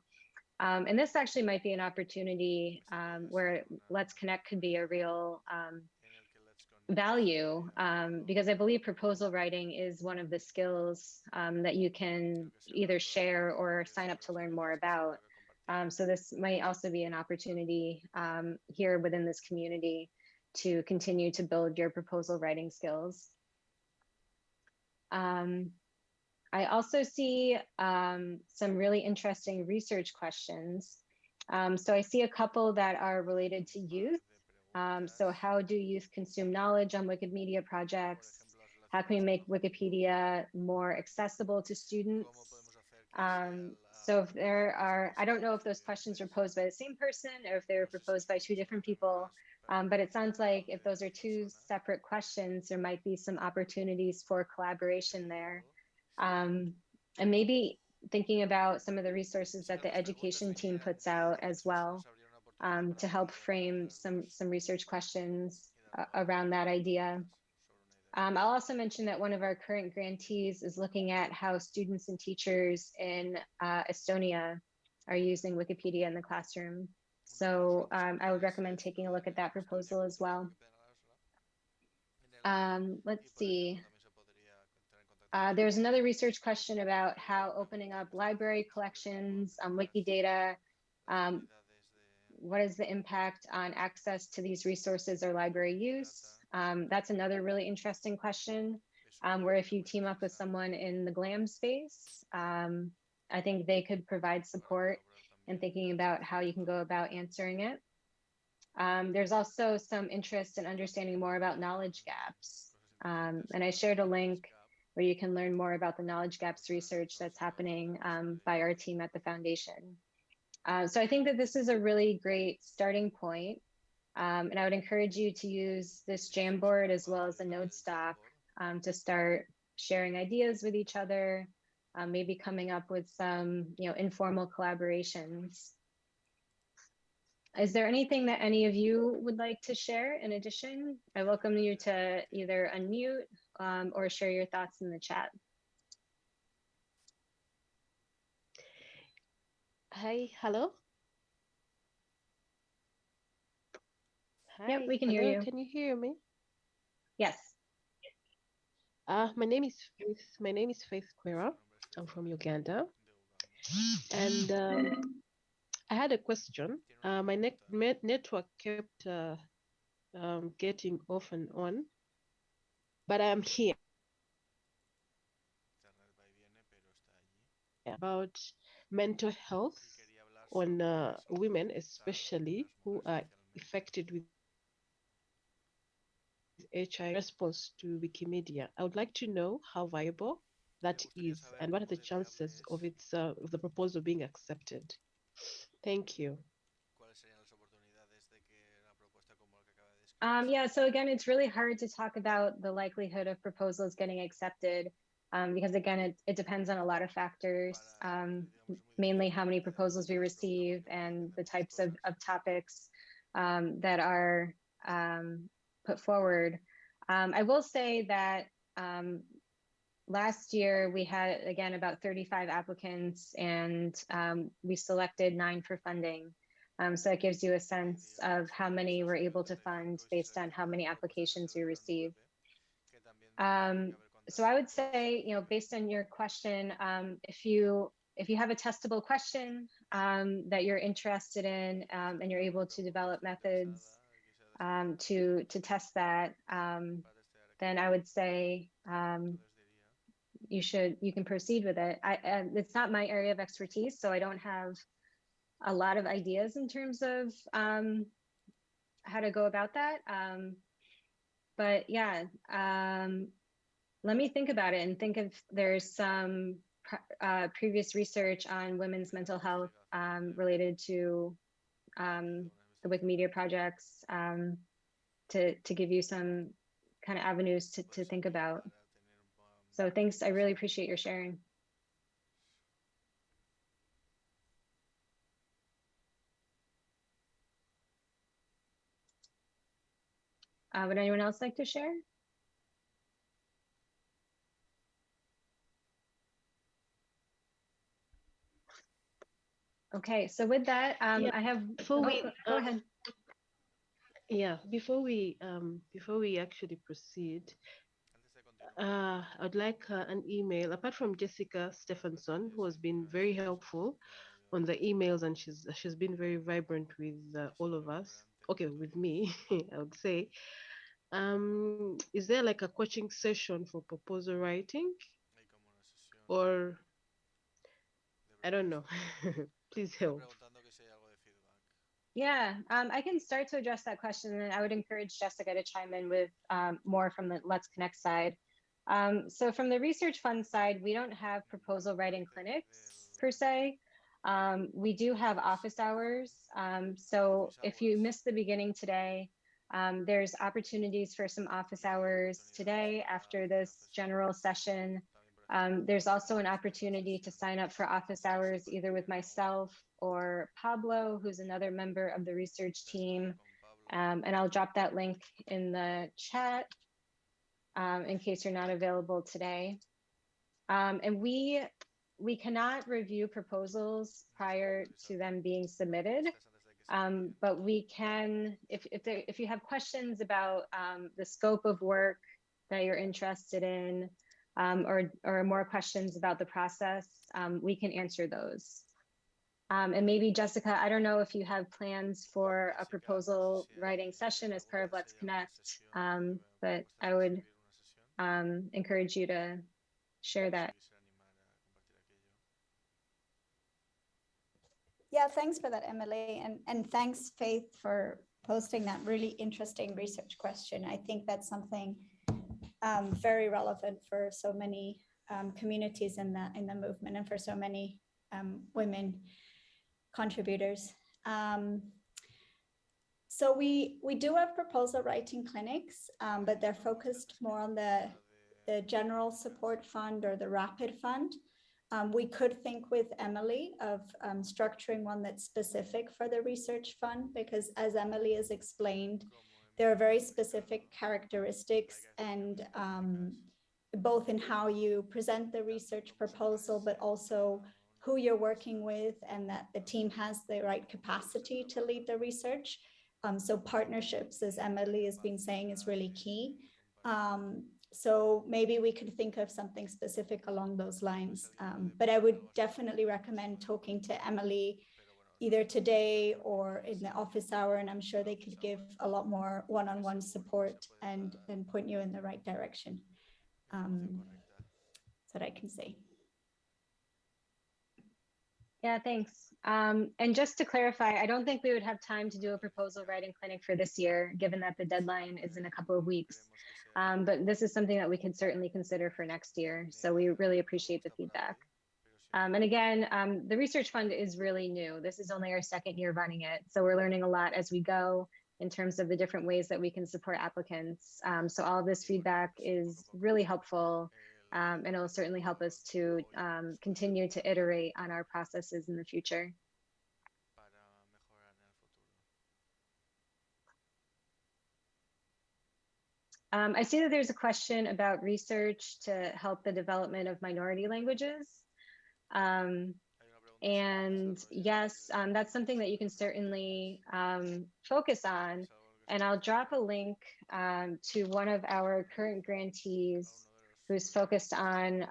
And this actually might be an opportunity where Let's Connect could be a real value, because I believe proposal writing is one of the skills that you can either share or sign up to learn more about. So this might also be an opportunity here within this community to continue to build your proposal writing skills. I also see some really interesting research questions. So I see a couple that are related to youth. So how do youth consume knowledge on Wikimedia projects? How can we make Wikipedia more accessible to students? So if there are, I don't know if those questions were posed by the same person or if they were proposed by two different people, but it sounds like if those are two separate questions, there might be some opportunities for collaboration there. And maybe thinking about some of the resources that the education team puts out as well, to help frame some research questions around that idea. I'll also mention that one of our current grantees is looking at how students and teachers in Estonia are using Wikipedia in the classroom. So I would recommend taking a look at that proposal as well. Let's see. There's another research question about how opening up library collections on Wikidata, what is the impact on access to these resources or library use? That's another really interesting question, where if you team up with someone in the GLAM space, I think they could provide support in thinking about how you can go about answering it. There's also some interest in understanding more about knowledge gaps. And I shared a link where you can learn more about the knowledge gaps research that's happening by our team at the foundation. So I think that this is a really great starting point. And I would encourage you to use this Jamboard as well as a notes doc to start sharing ideas with each other, maybe coming up with some informal collaborations. Is there anything that any of you would like to share in addition? I welcome you to either unmute or share your thoughts in the chat. Hi, hello. Hi, yep, we can hear you. Can you hear me? Yes. My name is Faith Quera. I'm from Uganda, and I had a question. My network kept getting off and on, but I'm here. About mental health on women, especially who are affected with HIV response to Wikimedia. I would like to know how viable that is and what are the chances of its of the proposal being accepted. Thank you. Yeah, so again, it's really hard to talk about the likelihood of proposals getting accepted because again, it depends on a lot of factors, mainly how many proposals we receive and the types of topics that are put forward. I will say that last year we had, again, about 35 applicants and we selected 9 for funding. So it gives you a sense of how many we're able to fund based on how many applications we receive. So I would say, based on your question, if you have a testable question that you're interested in and you're able to develop methods to test that, then I would say you can proceed with it. It's not my area of expertise, so I don't have a lot of ideas in terms of how to go about that. But yeah, let me think about it and think if there's some previous research on women's mental health related to the Wikimedia projects to give you some kind of avenues to think about. So thanks, I really appreciate your sharing. Would anyone else like to share? Okay, so with that, yeah, I have. Go ahead. Yeah, before we actually proceed, I'd like an email. Apart from Jessica Stephenson, who has been very helpful on the emails, and she's been very vibrant with all of us. Okay, with me, I would say. Is there like a coaching session for proposal writing, or I don't know? Please help. Yeah, I can start to address that question, and I would encourage Jessica to chime in with more from the Let's Connect side. So from the research fund side, we don't have proposal writing clinics per se. We do have office hours. So if you missed the beginning today, there's opportunities for some office hours today after this general session. There's also an opportunity to sign up for office hours either with myself or Pablo, who's another member of the research team. And I'll drop that link in the chat in case you're not available today. And we cannot review proposals prior to them being submitted. But we can, if you have questions about the scope of work that you're interested in, or more questions about the process, we can answer those. And maybe Jessica, I don't know if you have plans for a proposal writing session as part of Let's Connect, but I would encourage you to share that. Yeah, thanks for that, Emily. And thanks, Faith, for posting that really interesting research question. I think that's something very relevant for so many communities in the movement and for so many women contributors. So we do have proposal writing clinics, but they're focused more on the general support fund or the rapid fund. We could think with Emily of structuring one that's specific for the research fund, because as Emily has explained, there are very specific characteristics and both in how you present the research proposal, but also who you're working with and that the team has the right capacity to lead the research. So partnerships, as Emily has been saying, is really key. So maybe we could think of something specific along those lines. But I would definitely recommend talking to Emily either today or in the office hour, and I'm sure they could give a lot more one-on-one support and point you in the right direction. That's what I can say. Yeah, thanks. And just to clarify, I don't think we would have time to do a proposal writing clinic for this year, given that the deadline is in a couple of weeks. But this is something that we could certainly consider for next year. So we really appreciate the feedback. And again, the research fund is really new. This is only our second year running it. So we're learning a lot as we go in terms of the different ways that we can support applicants. So all of this feedback is really helpful. And it'll certainly help us to continue to iterate on our processes in the future. I see that there's a question about research to help the development of minority languages. And yes, that's something that you can certainly focus on. And I'll drop a link to one of our current grantees who's focused on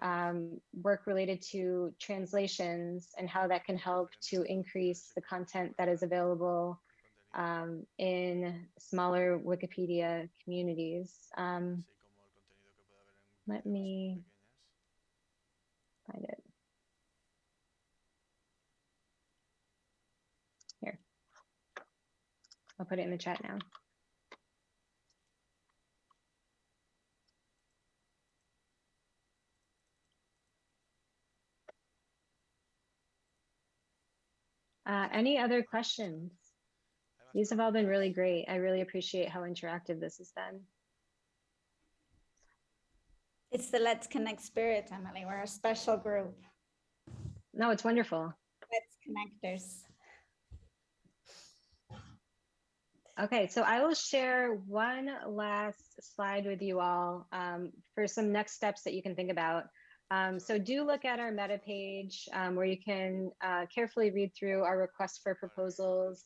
work related to translations and how that can help to increase the content that is available in smaller Wikipedia communities. Let me find it. Here, I'll put it in the chat now. Any other questions? These have all been really great. I really appreciate how interactive this has been. It's the Let's Connect spirit, Emily. We're a special group. No, it's wonderful. Let's Connectors. Okay, so I will share one last slide with you all for some next steps that you can think about. So do look at our meta page where you can carefully read through our request for proposals.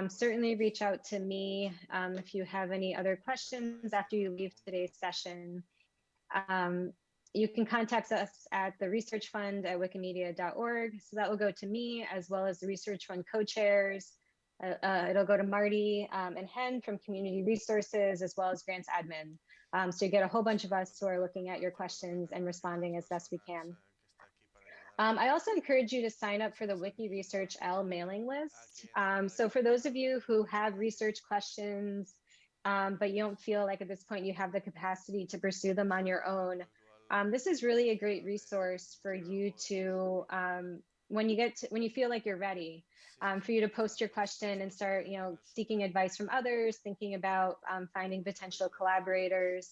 Certainly reach out to me if you have any other questions after you leave today's session. You can contact us at the research fund at wikimedia.org. So that will go to me as well as the research fund co-chairs. It'll go to Marty and Hen from Community Resources, as well as Grants Admin. So you get a whole bunch of us who are looking at your questions and responding as best we can. I also encourage you to sign up for the Wiki Research L mailing list. So for those of you who have research questions, but you don't feel like at this point you have the capacity to pursue them on your own, this is really a great resource for you to when you feel like you're ready, for you to post your question and start, seeking advice from others, thinking about finding potential collaborators.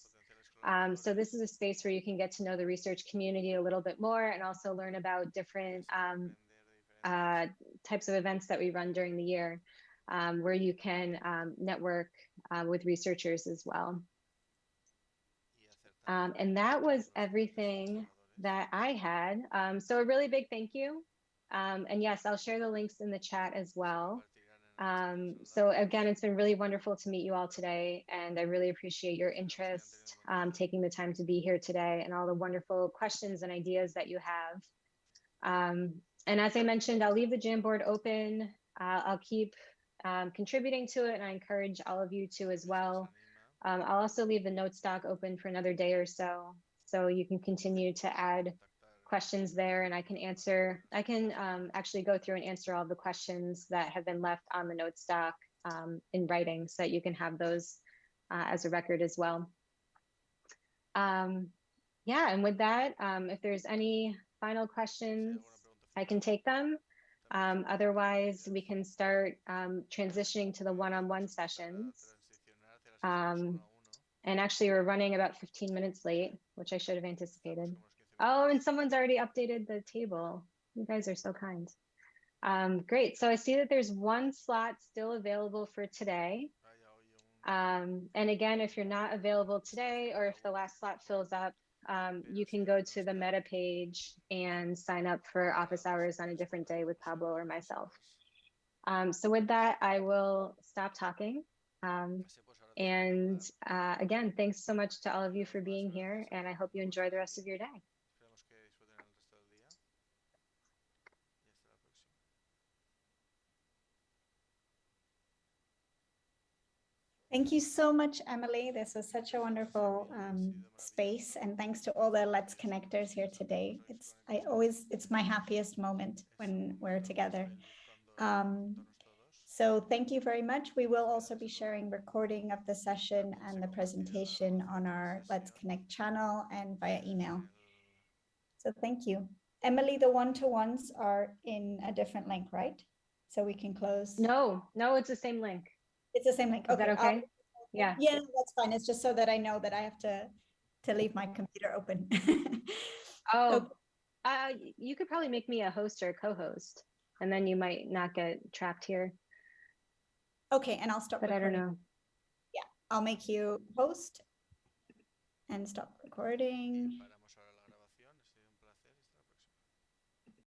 So this is a space where you can get to know the research community a little bit more and also learn about different types of events that we run during the year, where you can network with researchers as well. And that was everything that I had. So a really big thank you. And yes, I'll share the links in the chat as well. So again, it's been really wonderful to meet you all today, and I really appreciate your interest, taking the time to be here today, and all the wonderful questions and ideas that you have. And as I mentioned, I'll leave the Jamboard open. I'll keep contributing to it, and I encourage all of you to as well. I'll also leave the notes doc open for another day or so, so you can continue to add questions there, and I can actually go through and answer all the questions that have been left on the notes doc in writing, so that you can have those as a record as well. Yeah, and with that, if there's any final questions, I can take them. Otherwise, we can start transitioning to the one-on-one sessions. And actually, we're running about 15 minutes late, which I should have anticipated. Oh, and someone's already updated the table. You guys are so kind. Great. So I see that there's one slot still available for today. And again, if you're not available today, or if the last slot fills up, you can go to the meta page and sign up for office hours on a different day with Pablo or myself. So with that, I will stop talking. And again, thanks so much to all of you for being here, and I hope you enjoy the rest of your day. Thank you so much, Emily. This was such a wonderful space, and thanks to all the Let's Connectors here today. It's my happiest moment when we're together. So thank you very much. We will also be sharing recording of the session and the presentation on our Let's Connect channel and via email. So thank you. Emily, the one-to-ones are in a different link, right? So we can close. No, it's the same link. It's the same link. Okay. Is that okay? Yeah. Yeah, that's fine. It's just so that I know that I have to leave my computer open. Oh, okay. You could probably make me a host or a co-host, and then you might not get trapped here. Okay, and I'll stop recording. I don't know. Yeah, I'll make you host and stop recording.